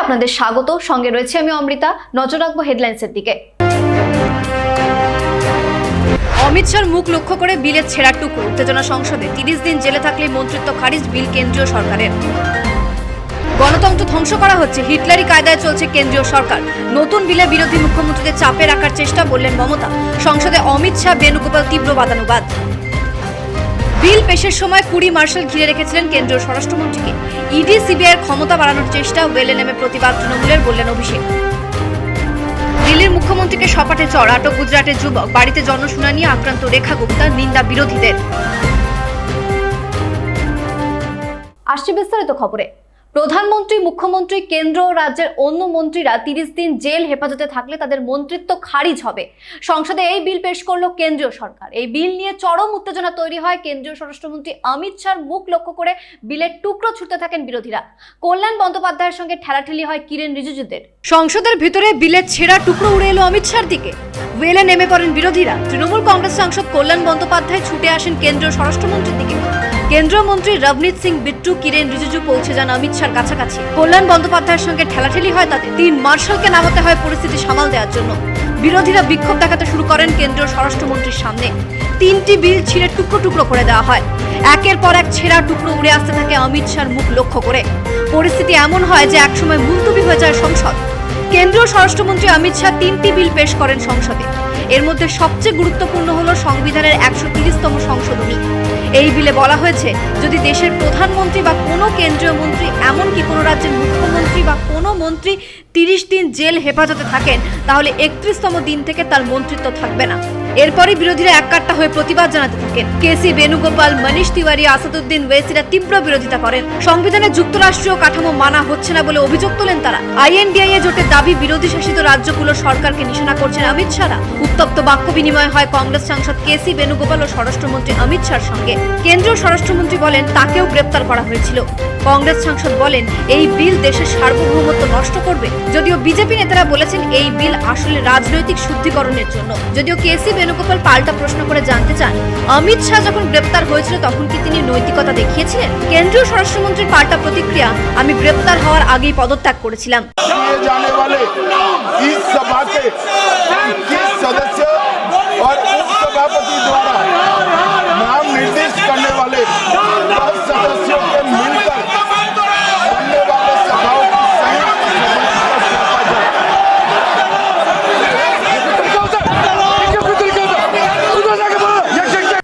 আপনাদের স্বাগত। সঙ্গে রয়েছে আমি অমৃতা। নজর রাখবো হেডলাইন্সের দিকে। অমিত শাহর মুখ লক্ষ্য করে বিলের ছেঁড়া টুকরো, উত্তেজনা সংসদে। 30 দিন জেলে থাকলে মন্ত্রিত্ব খারিজ, বিল কেন্দ্রীয় সরকারের। গণতন্ত্র ধ্বংস করা হচ্ছে, হিটলারি কায়দায় চলছে কেন্দ্রীয় সরকার। নতুন বিলে বিরোধী মুখ্যমন্ত্রীদের চাপে রাখার চেষ্টা, বললেন মমতা। সংসদে অমিত শাহ, বেণুগোপাল তীব্র বাদানুবাদ। বিল পেশের সময় 20 মার্শাল ঘিরে রেখেছিলেন কেন্দ্রীয় স্বরাষ্ট্রমন্ত্রীকে। ইডি সিবিআইয়ের ক্ষমতা বাড়ানোর চেষ্টা, ওয়েলে নেমে প্রতিবাদ তৃণমূলের, বললেন অভিষেক। দিল্লির মুখ্যমন্ত্রীকে সপাটে চড়, আটক গুজরাটের যুবক। বাড়িতে জনশুনানি, আক্রান্ত রেখা গুপ্তার, নিন্দা বিরোধীদের। আসছে বিস্তারিত খবরে। প্রধানমন্ত্রী, মুখ্যমন্ত্রী, কেন্দ্র ও রাজ্যের অন্য মন্ত্রীরা 30 দিন জেল হেফাজতে থাকলে তাদের মন্ত্রিত্ব খারিজ হবে। সংসদে এই বিল পেশ করলো কেন্দ্রীয় সরকার। এই বিল নিয়ে চরম উত্তেজনা তৈরি হয়। কেন্দ্রীয় স্বরাষ্ট্রমন্ত্রী অমিত শাহর মুখ লক্ষ্য করে বিলের টুকরো ছুটতে থাকেন বিরোধীরা। কল্যাণ বন্দ্যোপাধ্যায়ের সঙ্গে ঠেলাঠেলি হয় কিরেন রিজিজুদের। সংসদের ভিতরে বিলের ছেঁড়া টুকরো উড়ে এলো অমিত শাহর দিকে। ওয়েলে নেমে পড়েন বিরোধীরা। তৃণমূল কংগ্রেস সাংসদ কল্যাণ বন্দ্যোপাধ্যায় ছুটে আসেন কেন্দ্রীয় স্বরাষ্ট্রমন্ত্রীর দিকে। কেন্দ্রীয় মন্ত্রী রবনীত সিং বিট্টু, কিরেন রিজিজু পৌঁছে যান অমিত শাহর কাছাকাছি। কল্যাণ বন্দ্যোপাধ্যায়ের সঙ্গে ঠেলাঠেলি হয় তাদের। 3 মার্শালকে নামাতে হয় পরিস্থিতি সামাল দেওয়ার জন্য। বিরোধীরা বিক্ষোভ দেখাতে শুরু করেন কেন্দ্রীয় স্বরাষ্ট্রমন্ত্রীর সামনে। 3টি বিল ছিঁড়ে টুকরো টুকরো করে দেওয়া হয়। একের পর এক ছেঁড়া টুকরো উড়ে আসতে থাকে অমিত শাহর মুখ লক্ষ্য করে। পরিস্থিতি এমন হয় যে একসময় মুলতবি হয়ে যায় সংসদ। কেন্দ্রীয় স্বরাষ্ট্রমন্ত্রী অমিত শাহ 3টি বিল পেশ করেন সংসদে। এর মধ্যে সবচেয়ে গুরুত্বপূর্ণ হলো সংবিধানের 130তম সংশোধনী। এই বিলে বলা হয়েছে, যদি দেশের প্রধানমন্ত্রী বা কোনো কেন্দ্রীয় মন্ত্রী, এমনকি কোনো রাজ্যের মুখ্যমন্ত্রী বা কোনো মন্ত্রী 30 দিন জেল হেফাজতে থাকেন, তাহলে 31তম দিন থেকে তার মন্ত্রিত্ব থাকবে না। এরপরই বিরোধীরা এককাট্টা হয়ে প্রতিবাদ জানাতে থাকেন। কেসি বেণুগোপাল, মনীষ তিওয়ারি, আসাদুদ্দিন ওয়েসিরা তীব্র বিরোধিতা করেন। সংবিধানে যুক্তরাষ্ট্রীয় কাঠামো মানা হচ্ছে না বলে অভিযোগ তোলেন তারা। INDIA জোটের দাবি, বিরোধী শাসিত রাজ্যগুলো সরকারকে নিশানা করছেন অমিত শাহরা। উত্তপ্ত বাক্য বিনিময় হয় কংগ্রেস সাংসদ কেসি বেণুগোপাল ও স্বরাষ্ট্রমন্ত্রী অমিত শাহর সঙ্গে। কেন্দ্রীয় স্বরাষ্ট্রমন্ত্রী বলেন, তাকেও গ্রেপ্তার করা হয়েছিল। কংগ্রেস সাংসদ বলেন, এই বিল দেশের সার্বভৌমত্ব নষ্ট করবে। যদিও বিজেপি নেতারা বলেছেন, এই বিল আসলে রাজনৈতিক শুদ্ধিকরণের জন্য। যদিও কেসি বেণুগোপাল পাল্টা প্রশ্ন করে জানতে চান, অমিত শাহ যখন গ্রেপ্তার হয়েছিল তখন কি তিনি নৈতিকতা দেখিয়েছিলেন? কেন্দ্রীয় স্বরাষ্ট্রমন্ত্রীর পাল্টা প্রতিক্রিয়া, আমি গ্রেপ্তার হওয়ার আগেই পদত্যাগ করেছিলাম। और उपसभापति द्वारा नाम निर्दिष्ट करने वाले 10 सदस्यों के मिलकर बनने वाले सभाओं की संयुक्त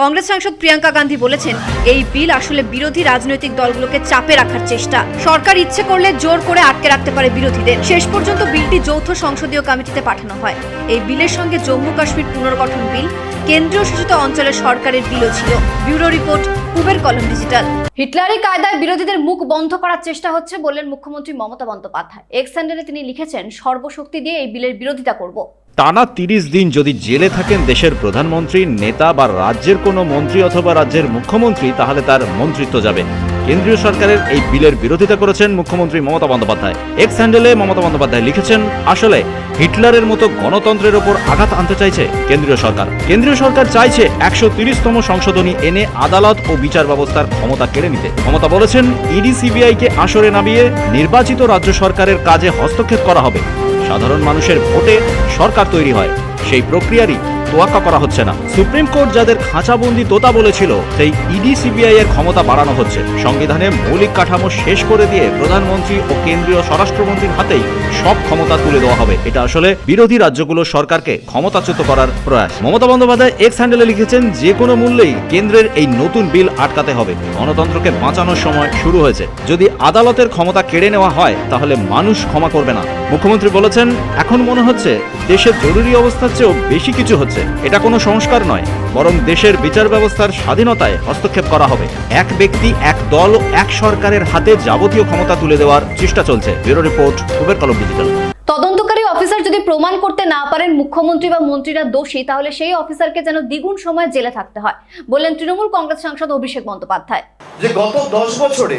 কংগ্রেস সাংসদ প্রিয়াঙ্কা গান্ধী বলেছেন, এই বিল আসলে বিরোধী রাজনৈতিক দলগুলোকে চাপে রাখার চেষ্টা। সরকার ইচ্ছে করলে জোর করে আটকে রাখতে পারে বিরোধীদের। শেষ পর্যন্ত বিলটি যৌথ সংসদীয় কমিটিতে পাঠানো হয়। এই বিলের সঙ্গে জম্মু কাশ্মীর পুনর্গঠন বিল, কেন্দ্রীয় শাসিত অঞ্চলের সরকারের বিলও ছিল। ব্যুরো রিপোর্ট, কুবের কলম ডিজিটাল। হিটলারি কায়দায় বিরোধীদের মুখ বন্ধ করার চেষ্টা হচ্ছে, বললেন মুখ্যমন্ত্রী মমতা বন্দ্যোপাধ্যায়। এক্স হ্যান্ডেলে তিনি লিখেছেন, সর্বশক্তি দিয়ে এই বিলের বিরোধিতা করব। টানা 30 দিন যদি জেলে থাকেন দেশের প্রধানমন্ত্রী, নেতা বা রাজ্যের কোনো মন্ত্রী অথবা রাজ্যের মুখ্যমন্ত্রী, তাহলে তার মন্ত্রিত্ব যাবে। কেন্দ্রীয় সরকারের এই বিলের বিরোধিতা করেছেন মুখ্যমন্ত্রী মমতা বন্দ্যোপাধ্যায়। এক্স হ্যান্ডেলে মমতা বন্দ্যোপাধ্যায় লিখেছেন, আসলে হিটলারের মতো গণতন্ত্রের ওপর আঘাত আনতে চাইছে কেন্দ্রীয় সরকার। কেন্দ্রীয় সরকার চাইছে 130তম সংশোধনী এনে আদালত ও বিচার ব্যবস্থার ক্ষমতা কেড়ে নিতে। মমতা বলেছেন, ইডি সিবিআইকে আসরে নামিয়ে নির্বাচিত রাজ্য সরকারের কাজে হস্তক্ষেপ করা হবে। সাধারণ মানুষের ভোটে সরকার তৈরি হয়, সেই প্রক্রিয়ারই তোয়াক্কা করা হচ্ছে না। সুপ্রিম কোর্ট যাদের খাঁচাবন্দি তোতা বলেছিল, সেই ইডি সিবিআই এর ক্ষমতা বাড়ানো হচ্ছে। সংবিধানে মৌলিক কাঠামো শেষ করে দিয়ে প্রধানমন্ত্রী ও কেন্দ্রীয় স্বরাষ্ট্রমন্ত্রীর হাতেই সব ক্ষমতা তুলে দেওয়া হবে। এটা আসলে বিরোধী রাজ্যগুলোর সরকারকে ক্ষমতাচ্যুত করার প্রয়াস। মমতা বন্দ্যোপাধ্যায় এক্স হ্যান্ডেলে লিখেছেন, যে কোনো মূল্যেই কেন্দ্রের এই নতুন বিল আটকাতে হবে। গণতন্ত্রকে বাঁচানোর সময় শুরু হয়েছে। যদি আদালতের ক্ষমতা কেড়ে নেওয়া হয়, তাহলে মানুষ ক্ষমা করবে না। মুখ্যমন্ত্রী বলেছেন, এখন মনে হচ্ছে দেশের জরুরি অবস্থার চেয়েও বেশি কিছু হচ্ছে। এটা কোনো সংস্কার নয়, বরং দেশের বিচার ব্যবস্থার স্বাধীনতায় হস্তক্ষেপ করা হবে। এক ব্যক্তি, এক দল, এক সরকারের হাতে যাবতীয় ক্ষমতা তুলে দেওয়ার চেষ্টা চলছে। ব্যুরো রিপোর্ট, কুবের কলম ডিজিটাল। তদন্তকারী অফিসার যদি প্রমাণ করতে না পারেন মুখ্যমন্ত্রী বা মন্ত্রীরা দোষী, তাহলে সেই অফিসারকে যেন দ্বিগুণ সময় জেলে থাকতে হয়, বললেন তৃণমূল কংগ্রেস সাংসদ অভিষেক বন্দ্যোপাধ্যায়। যে গত 10 বছরে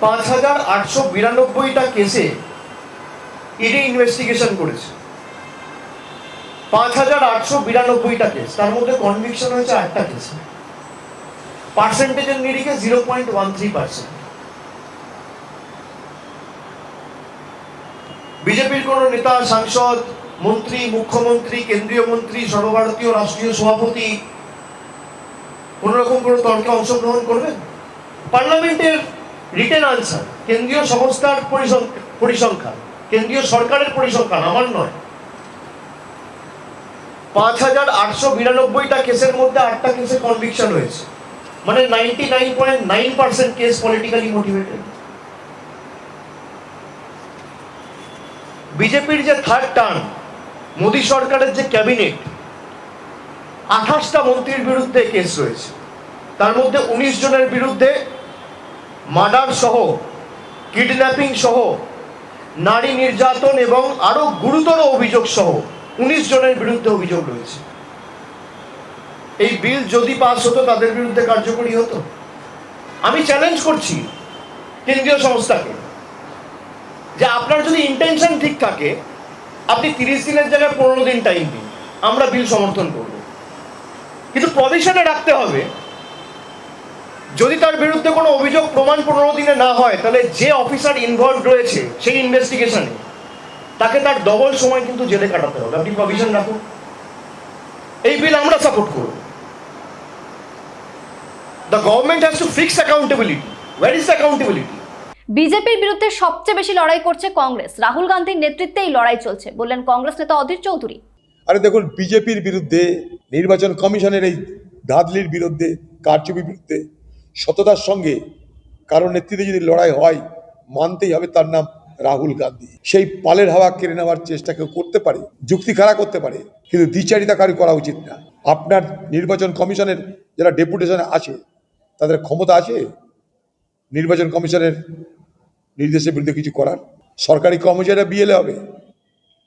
5892টা কেসে ইডি ইনভেস্টিগেশন করেছে। 5892টা কেস, তার মধ্যে কনভিকশন হয়েছে 8টা কেসে। পার্সেন্টেজের নিরিখে 0.13%। বিজেপির কোনো নেতা, সাংসদ, মন্ত্রী, মুখ্যমন্ত্রী, কেন্দ্রীয় মন্ত্রী, সর্বভারতীয় রাষ্ট্রীয় সভাপতি কোন রকম কোনো তর্কে অংশগ্রহণ করবেন? পার্লামেন্টের রিটেন আনসার, কেন্দ্রীয় সংস্থার পরিসংখ্যান, কেন্দ্রীয় সরকারের পরিসংখ্যান, আমার নয়। 5,892টা কেসের মধ্যে 8টা কেসে কনভিকশন হয়েছে, মানে 99.9% কেস পলিটিক্যালি মোটিভেটেড। বিজেপির যে থার্ড টার্ম, মোদী সরকারের যে ক্যাবিনেট, 28টা মন্ত্রীর বিরুদ্ধে কেস রয়েছে, তার মধ্যে 19 জনের বিরুদ্ধে মার্ডার সহ, কিডন্যাপিং সহ, নারী নির্যাতন এবং আরো গুরুতর অভিযোগ সহ 19 জনের বিরুদ্ধে অভিযোগ রয়েছে। এই বিল যদি পাস হতো তাদের বিরুদ্ধে কার্যকরী হতো। আমি চ্যালেঞ্জ করছি কেন্দ্রীয় সংস্থাকে যে আপনার যদি ইন্টেনশন ঠিক থাকে, আপনি 30 দিনের জায়গায় 15 দিন টাইম দিন, আমরা বিল সমর্থন করব। কিন্তু প্রভিশনে রাখতে হবে, যদি তার বিরুদ্ধে কোনো অভিযোগ প্রমাণ 15 দিনে না হয়, তাহলে যে অফিসার ইনভলভ রয়েছে সেই ইনভেস্টিগেশনে তাকে তার ডবল সময় কিন্তু জেলে কাটাতে হবে। আপনি প্রভিশন রাখুন, এই বিল আমরা সাপোর্ট করব। The government has to fix accountability. Where is the accountability? বিজেপির বিরুদ্ধে সবচেয়ে বেশি লড়াই করছে কংগ্রেস। রাহুল গান্ধীর নেতৃত্বে এই লড়াই চলছে বললেন কংগ্রেস নেতা অধীর চৌধুরী। আরে দেখুন, বিজেপির বিরুদ্ধে, নির্বাচন কমিশনের এই ধাঁধলির বিরুদ্ধে, কারচুপির বিরুদ্ধে সততার সঙ্গে কারোর নেতৃত্বে যদি লড়াই হয়, মানতেই হবে তার নাম রাহুল গান্ধী। সেই পালের হাওয়া কেড়ে নেওয়ার চেষ্টা কেউ করতে পারে, যুক্তি খাড়া করতে পারে, কিন্তু দ্বিচারিতা কারো করা উচিত না। আপনার নির্বাচন কমিশনের যারা ডেপুটেশনে আসে, তাদের ক্ষমতা আছে নির্বাচন কমিশনের নির্দেশের বিরুদ্ধে কিছু করার? সরকারি কর্মচারীরা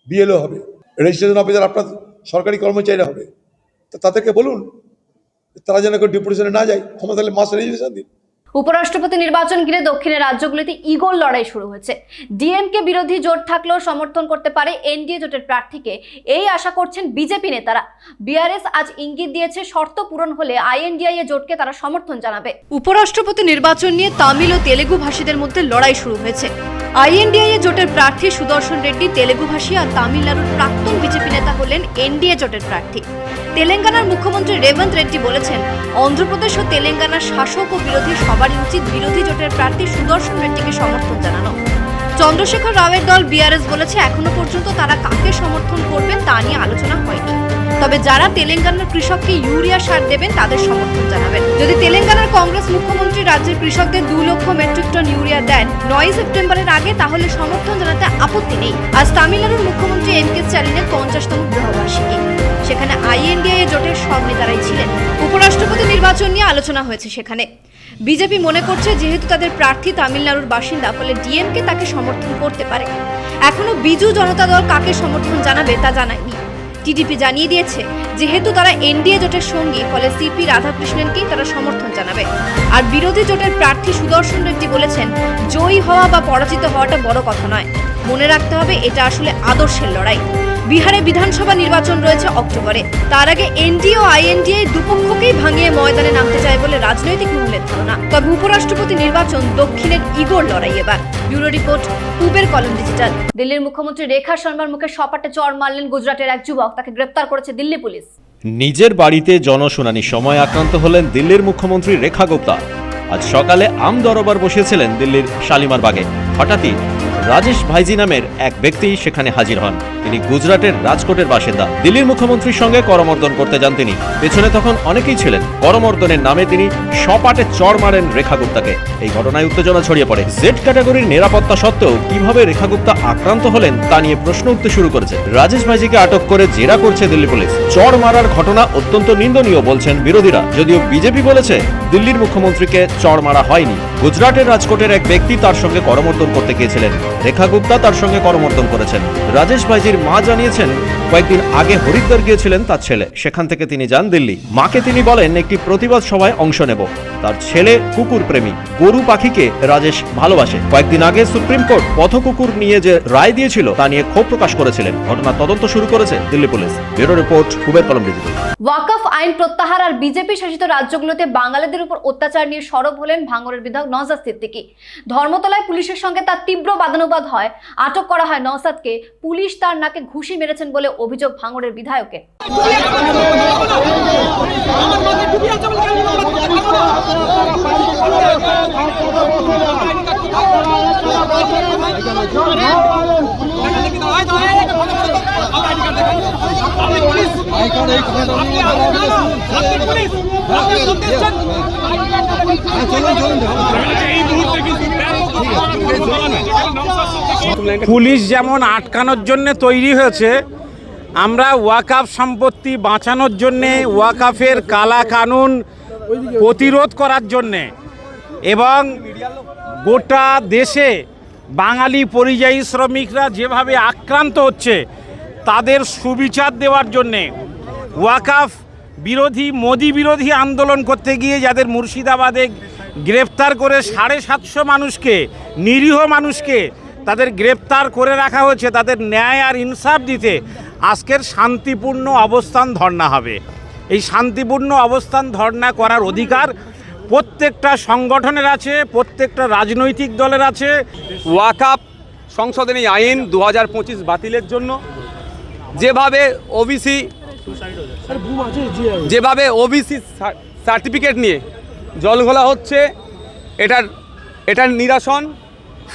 বিএলও হবে, রেজিস্ট্রেশন অফিসার আপনার সরকারি কর্মচারীরা হবে। তো তাদেরকে বলুন তারা যেন কেউ ডেপুটেশনে না যায়, ক্ষমতা হলে মাস রেজিস্ট্রেশন দিন। উপরাষ্ট্রপতি নির্বাচন ঘিরে দক্ষিণের রাজ্যগুলিতে ইগোর লড়াই শুরু হয়েছে। ডিএমকে বিরোধী জোট থাকলেও সমর্থন করতে পারে এনডিএ জোটের প্রার্থীকে, এই আশা করছেন বিজেপি নেতারা। বিআরএস আজ ইঙ্গিত দিয়েছে শর্ত পূরণ হলে আইএনডিএ জোটকে তারা সমর্থন জানাবে। উপরাষ্ট্রপতি নির্বাচন নিয়ে তামিল ও তেলেগু ভাষীদের মধ্যে লড়াই শুরু হয়েছে। আইএনডিএ জোটের প্রার্থী সুদর্শন রেড্ডি তেলেগু ভাষী আর তামিলনাড়ুর প্রাক্তন বিজেপি নেতা হলেন এনডিএ জোটের প্রার্থী। তেলেঙ্গানার মুখ্যমন্ত্রী রেবন্ত রেড্ডি বলেছেন, অন্ধ্রপ্রদেশ ও তেলেঙ্গানার শাসক ও বিরোধী সবারই উচিত বিরোধী জোটের প্রার্থী সুদর্শন রেড্ডিকে সমর্থন জানানো। চন্দ্রশেখর রাওয়ের দল বিআরএস বলেছে, এখনো পর্যন্ত তারা কাকে সমর্থন করবেন তা নিয়ে আলোচনা হয়নি, তবে যারা তেলেঙ্গানার কৃষককে ইউরিয়া সার দেবেন তাদের সমর্থন জানাবেন। যদি তেলেঙ্গানার কংগ্রেস মুখ্যমন্ত্রী রাজ্যের কৃষকদের 2 লক্ষ মেট্রিক টন ইউরিয়া দেন 9 সেপ্টেম্বরের আগে, তাহলে সমর্থন জানাতে আপত্তি নেই। আজ তামিলনাড়ুর মুখ্যমন্ত্রী এম.কে স্ট্যালিনের 50তম বিবাহবার্ষিকী, সেখানে আইএনডিএ জোটের সব নেতারাই ছিলেন। উপরাষ্ট্রপতি নির্বাচন নিয়ে আলোচনা হয়েছে সেখানে। বিজেপি মনে করছে, যেহেতু তাদের প্রার্থী তামিলনাড়ুর বাসিন্দা, ফলে ডিএমকে তাকে সমর্থন করতে পারে। এখনো বিজু জনতা দল কাকে সমর্থন জানাবে তা জানায়নি। টিডিপি জানিয়ে দিয়েছে, যেহেতু তারা এনডিএ জোটের সঙ্গী, ফলে সিপি রাধাকৃষ্ণনকেই তারা সমর্থন জানাবে। আর বিরোধী জোটের প্রার্থী সুদর্শন রেড্ডি বলেছেন, জয়ী হওয়া বা পরাজিত হওয়াটা বড় কথা নয়, মনে রাখতে হবে এটা আসলে আদর্শের লড়াই। বিহারে বিধানসভা নির্বাচন রয়েছে অক্টোবরে, তার আগে এনডিএ ও আইএনডিএ দুপক্ষকেই ভাঙিয়ে ময়দানে নামতে চায় বলে রাজনৈতিক মহলের ধারণা। তবে উপরাষ্ট্রপতি নির্বাচন দক্ষিণের ইগোর লড়াই এবার। ব্যুরো রিপোর্ট, পূবের কলম ডিজিটাল। দিল্লির মুখ্যমন্ত্রী রেখা শর্মার মুখে সপাটে চড় মারলেন গুজরাটের এক যুবক, তাকে গ্রেপ্তার করেছে দিল্লি পুলিশ। নিজের বাড়িতে জনশুনানির সময় আক্রান্ত হলেন দিল্লির মুখ্যমন্ত্রী রেখা গুপ্তা। আজ সকালে আম দরবার বসিয়েছিলেন দিল্লির শালিমার বাগে। হঠাৎই রাজেশ ভাইজি নামের এক ব্যক্তি সেখানে হাজির হন। তিনি গুজরাটের রাজকোটের বাসিন্দা। দিল্লির মুখ্যমন্ত্রীর সঙ্গে করমর্দন করতে যান তিনি। পেছনে তখন অনেকেই ছিলেন। করমর্দনের নামে তিনি সপাটে চড় মারেন রেখা গুপ্তাকে। এই ঘটনায় উত্তেজনা ছড়িয়ে পড়ে। জেড ক্যাটাগরির নিরাপত্তা সত্ত্বেও কিভাবে রেখা গুপ্তা আক্রান্ত হলেন তা নিয়ে প্রশ্ন উঠতে শুরু করেছে। রাজেশ ভাইজিকে আটক করে জেরা করছে দিল্লি পুলিশ। চড় মারার ঘটনা অত্যন্ত নিন্দনীয় বলছেন বিরোধীরা, যদিও বিজেপি বলেছে দিল্লির মুখ্যমন্ত্রীকে চড় মারা হয়নি। গুজরাটের রাজকোটের এক ব্যক্তি তার সঙ্গে করমর্দন করতে গিয়েছিলেন। রেখা গুপ্তা তার সঙ্গে করমর্দন করেছেন। রাজেশ ভাইজির মা জানিয়েছেন, কয়েকদিন আগে হরিদ্বার গিয়েছিলেন তার ছেলে, সেখান থেকে তিনি যান দিল্লি। মাকে তিনি বলেন একটি প্রতিবাদ সভায় অংশ নেব। তার ছেলে কুকুর প্রেমী, গরু পাখিকে রাজেশ ভালোবাসে। কয়েকদিন আগে সুপ্রিম কোর্ট পথকুকুর নিয়ে যে রায় দিয়েছিল তা নিয়ে ক্ষোভ প্রকাশ করেছিলেন। ঘটনা তদন্ত শুরু করেছে দিল্লি পুলিশ। ব্যুরো রিপোর্ট, পূবের কলম ডিজিটাল। ওয়াকফ আইন প্রত্যাহার আর বিজেপি শাসিত রাজ্যগুলোতে বাঙালিদের উপর অত্যাচার নিয়ে সরব হলেন ভাঙড়ের বিধায়ক নওশাদ সিদ্দিকী। ধর্মতলায় পুলিশের সঙ্গে তার তীব্র বাদানুবাদ হয়, আটক করা হয় নওশাদকে। পুলিশ তার নাকে ঘুষি মেরেছেন বলে অভিযোগ ভাঙড়ের বিধায়কের। পুলিশ যেমন আটকানোর জন্য তৈরি হয়েছে, আমরা ওয়াকফ সম্পত্তি বাঁচানোর জন্যে, ওয়াকফের কালা কানুন প্রতিরোধ করার জন্যে এবং গোটা দেশে বাঙালি পরিযায়ী শ্রমিকরা যেভাবে আক্রান্ত হচ্ছে তাদের সুবিচার দেওয়ার জন্যে, ওয়াকফ বিরোধী মোদি বিরোধী আন্দোলন করতে গিয়ে যাদের মুর্শিদাবাদে গ্রেপ্তার করে 750 মানুষকে, নিরীহ মানুষকে তাদের গ্রেপ্তার করে রাখা হয়েছে, তাদের ন্যায় আর ইনসাফ দিতে আজকের শান্তিপূর্ণ অবস্থান ধর্ণা হবে। এই শান্তিপূর্ণ অবস্থান ধর্ণা করার অধিকার প্রত্যেকটা সংগঠনের আছে, প্রত্যেকটা রাজনৈতিক দলের আছে। ওয়াকফ সংশোধনী আইন 2025 বাতিলের জন্য যেভাবে ওবিসি সার্টিফিকেট নিয়ে জলঘোলা হচ্ছে, এটার নিরসন,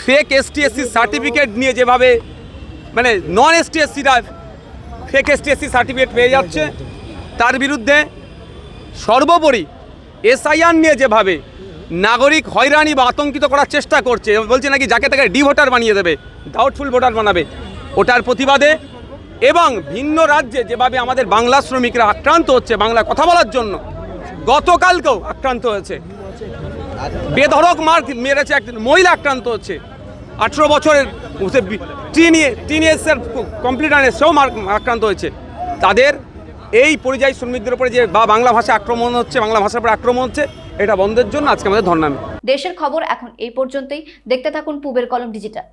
ফেক ST/SC সার্টিফিকেট নিয়ে যেভাবে মানে নন ST/SCরা ফেক ST/SC সার্টিফিকেট পেয়ে যাচ্ছে, তার বিরুদ্ধে সর্বোপরি SIR নিয়ে যেভাবে নাগরিক হয়রানি বা আতঙ্কিত করার চেষ্টা করছে, বলছে নাকি যাকে তাকে ডি ভোটার বানিয়ে দেবে, ডাউটফুল ভোটার বানাবে, ওটার প্রতিবাদে এবং ভিন্ন রাজ্যে যেভাবে আমাদের বাংলা শ্রমিকরা আক্রান্ত হচ্ছে বাংলা কথা বলার জন্য, গতকালকেও আক্রান্ত হয়েছে, বেধড়ক মার মেরেছে একজন মহিলা আক্রান্ত হচ্ছে, 18 বছরের টিনেজার কমপ্লিট সেও আক্রান্ত হয়েছে। তাদের এই পরিযায়ী শ্রমিকদের উপরে যে বাংলা ভাষা আক্রমণ হচ্ছে, বাংলা ভাষার উপরে আক্রমণ হচ্ছে, এটা বন্ধের জন্য আজকে আমাদের ধর্ণা। দেশের খবর এখন এই পর্যন্তই। দেখতে থাকুন পূবের কলম ডিজিটাল।